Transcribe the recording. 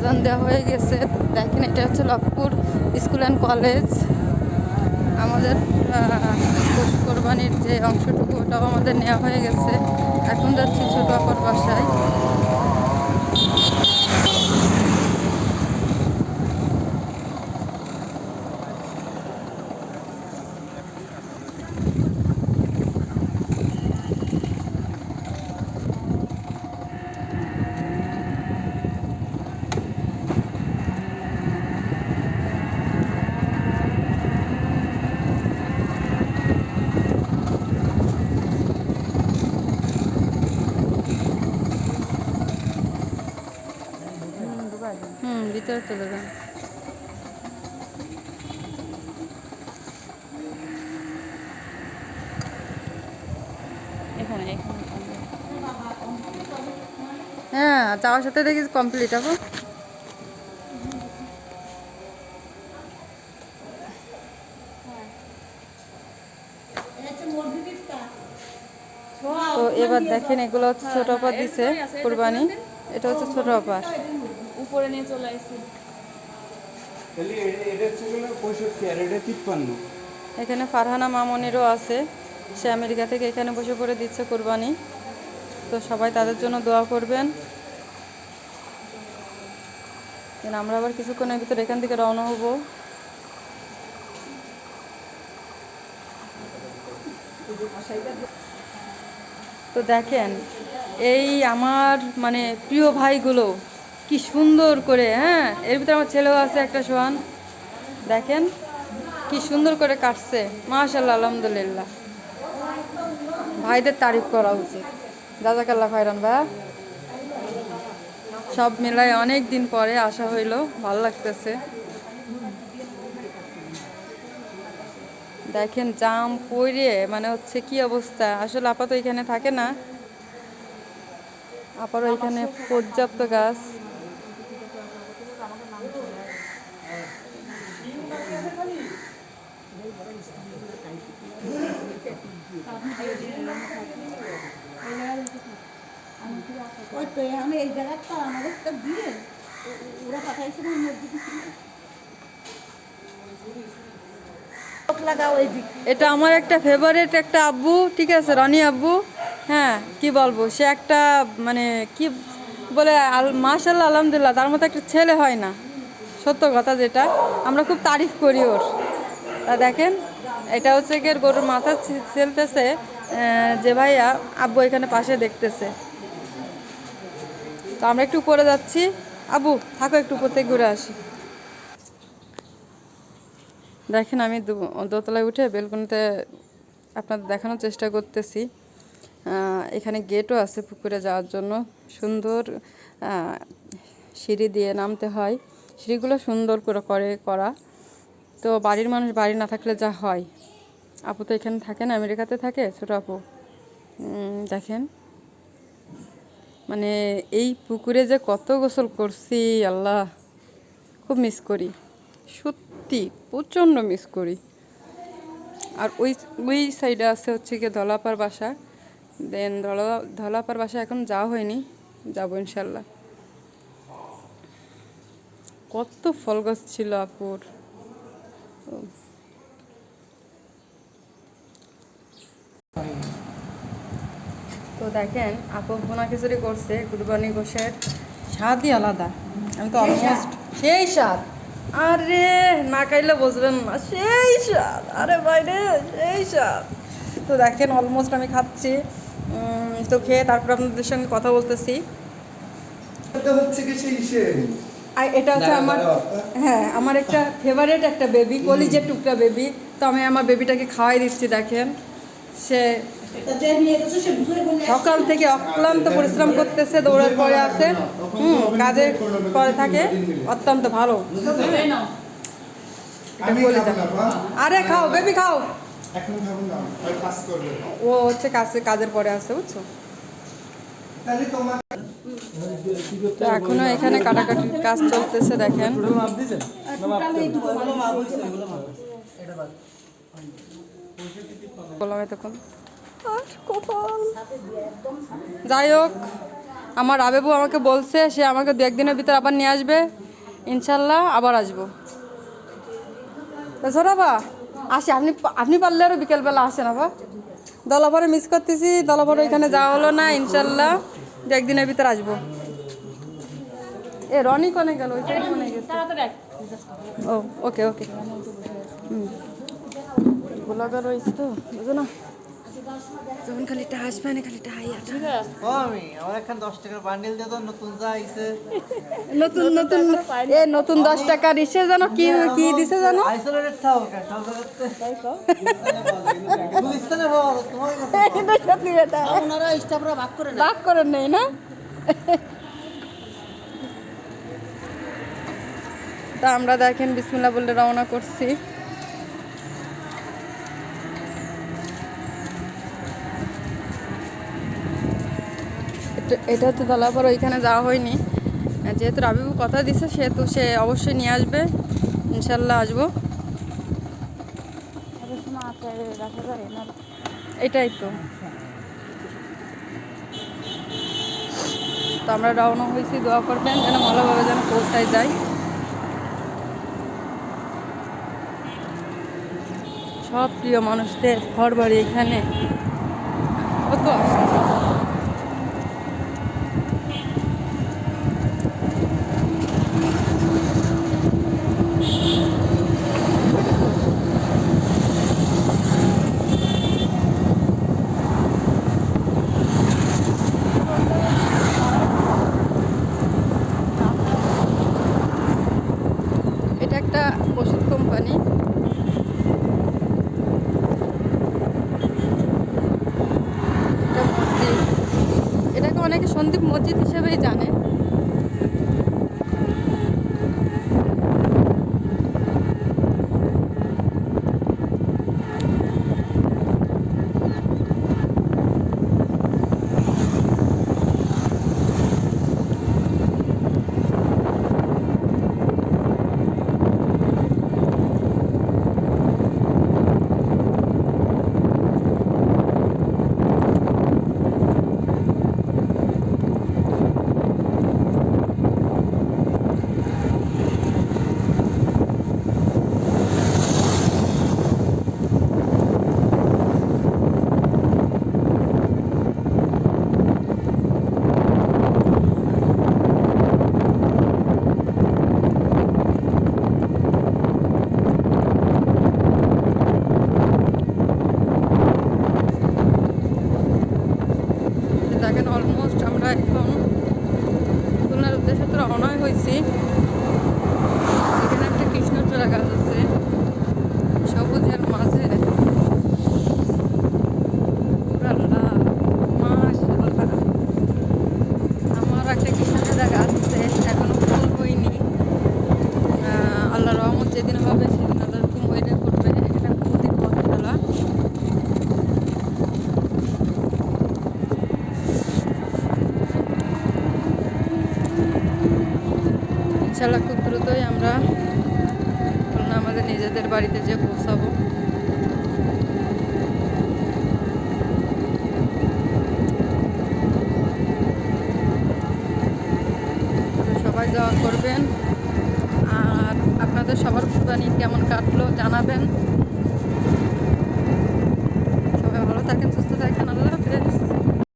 আজান দেওয়া হয়ে গেছে। দেখেন এটা হচ্ছে লক্ষ্মীপুর স্কুল অ্যান্ড কলেজ। আমাদের পশু কোরবানির যে অংশটুকু ওটাও আমাদের নেওয়া হয়ে গেছে। এখন যাচ্ছি ছোট আপার বাসায়। ভিতরে চলে যান। এখানে হ্যাঁ, যাওয়ার সাথে দেখি কমপ্লিট হবো। তো এবার দেখেন এগুলো হচ্ছে ছোট অপা দিছে কুরবানি। এটা হচ্ছে ছোট অপা উপরে নিয়ে চলে আসছে। এখানে ফারহানা মামনিরও আছে, সে আমেরিকা থেকে এখানে বসে পড়ে দিচ্ছে কুরবানি। তো সবাই তাদের জন্য দোয়া করবেন। আমরা আবার কিছুক্ষণের ভিতরে এখান থেকে রওনা হব। তো দেখেন এই আমার মানে প্রিয় ভাইগুলো কি সুন্দর করে, হ্যাঁ এর ভিতরে আমার ছেলেও আছে একটা সোহান, দেখেন কি সুন্দর করে কাটছে। মাশাআল্লাহ, আলহামদুলিল্লাহ, ভাইদের তারিফ করা উচিত। জাযাকাল্লাহ খায়রান ভাইয়া। সব মিলাই অনেক দিন পরে আসা হইলো, ভালো লাগতেছে। দেখেন জাম পড়ে মানে হচ্ছে কি অবস্থা। আসলে আপাতত এখানে থাকে না, আপারও এখানে পর্যাপ্ত গাছ। এটা আমার একটা ফেভারিট একটা আব্বু, ঠিক আছে, রনি আব্বু। হ্যাঁ কি বলবো, সে একটা মানে কি বলে মাশাআল্লাহ আলহামদুলিল্লাহ, তার মতো একটা ছেলে হয় না, সত্য কথা যেটা। আমরা খুব তারিফ করি ওর। তা দেখেন এটা হচ্ছে কি গরুর মাথা ছেলতেছে যে ভাইয়া, আব্বু এখানে পাশে দেখতেছে। তো আমরা একটু উপরে যাচ্ছি, আব্বু থাকো একটু উপর থেকে ঘুরে আসি। দেখেন আমি দোতলায় উঠে বেলকনিতে আপনাদের দেখানোর চেষ্টা করতেছি। এখানে গেটও আছে পুকুরে যাওয়ার জন্য, সুন্দর সিঁড়ি দিয়ে নামতে হয়। সিঁড়িগুলো সুন্দর করে করা। তো বাড়ির মানুষ বাড়ি না থাকলে যা হয়। আপু তো এখানে থাকে না, আমেরিকাতে থাকে ছোট আপু। দেখেন মানে এই পুকুরে যে কত গোসল করছি আল্লাহ, খুব মিস করি, সত্যি প্রচণ্ড মিস করি। আর ওই সাইডে আছে হচ্ছে গিয়ে ধলাপার বাসা। দেন ধলাপার বাসা এখন যাওয়া হয়নি, যাবো ইনশাল্লাহ। কত ফল গাছ ছিল আপুর। তো দেখেন আপু ভুনা খিচুড়ি করছে, কুরবানি গোশের স্বাদই আলাদা। আমি তো অলমোস্ট সেই স্বাদ, আরে না খাইলে বুঝবেন না, সেই স্বাদ, আরে বাইরে সেই স্বাদ। তো দেখেন অলমোস্ট আমি খাচ্ছি। তো খেয়ে তারপর আপনাদের সঙ্গে কথা বলতেছি। আর এটা হচ্ছে আমার, হ্যাঁ আমার একটা ফেভারিট একটা বেবি, কলিজের টুকরা বেবি। তো আমি আমার বেবিটাকে খাওয়াই দিচ্ছি। দেখেন সে সকাল থেকে অক্লান্ত পরিশ্রম করতেছে, দৌড়ের পরে আছে, কাজে করে থাকে, অত্যন্ত ভালো। আরে খাও বেবি খাও, ও হচ্ছে কাজের পরে আছে, বুঝছো। তো এখনো এখানে কাটাকাটির কাজ চলতেছে। দেখেন বললাম তখন, যাই হোক আমার আবেবু আমাকে বলছে সে আমাকে 2-1 দিনের ভিতর আবার নিয়ে আসবে, ইনশাল্লাহ আবার আসবো। বা আসি, আপনি পারলে আরও বিকেলবেলা আসেন আবার। দলাভরে মিস করতেছি, দলাভরে এখানে যাওয়া হলো না, ইনশাল্লাহ 2-1 দিনের ভিতর আসবো। এ রনি কোনে গেল, ওই সাইড কোনে গেছে? ও ওকে ওকে। ব্লগার রয়েছে তো বুঝো না, যখন খালি একটা হাসবে না, খালি একটা হাইয়া। ও আমি আমার এখন 10 টাকার বান্ডিল দিয়ে তো নতুন যা আইছে নতুন নতুন নতুন 10 টাকার ইসে জানো কি কি দিছে জানো? আইসোলেটেড থাও কেন সরকারতে তাই কও গুলিস্তানে বাবা তোমার কাছে এটা সত্যি কথা, আপনারা স্টাফরা ভাগ করে ভাগ করেন নাই না? তা আমরা দেখেন বিসমিল্লাহ বলে রওনা করছি। এটা হচ্ছে দলাপাড়া, ওইখানে যাওয়া হয়নি, যেহেতু রাবিবু কথা দিছে সেহেতু সে অবশ্যই নিয়ে আসবে, ইনশাল্লাহ আসবো। এটাই তো আমরা রওনা হয়েছি, দোয়া করবেন যেন ভালোভাবে যেন পৌঁছায় যায়। সব প্রিয় মানুষদের ঘর বাড়ি এখানে কত আসে। এটা একটা ওষুধ কোম্পানি। এটাকে অনেকে সন্দীপ মসজিদ হিসেবেই জানে। দেখেন অলমোস্ট আমরা এখন খুলনার উদ্দেশ্যে তো রওনা হয়েছি। এখানে একটা কৃষ্ণচূড়া গাছ আছে সবুজের মাঝে, মাশাআল্লাহ। আমার একটা কৃষ্ণচূড়া গাছ আছে, এখনো ফুল হয়নি। আল্লাহ রহমত যেদিন হবে সেদিন আল্লাহ কুমইটা করবে। এটা খুবই পথ খেলা। ইনশাল্লাহ খুব দ্রুতই আমরা খুলনা আমাদের নিজেদের বাড়িতে যেয়ে পৌঁছাবো। সবাই দোয়া করবেন, আর আপনাদের সবার কুরবানি কেমন কাটলো জানাবেন।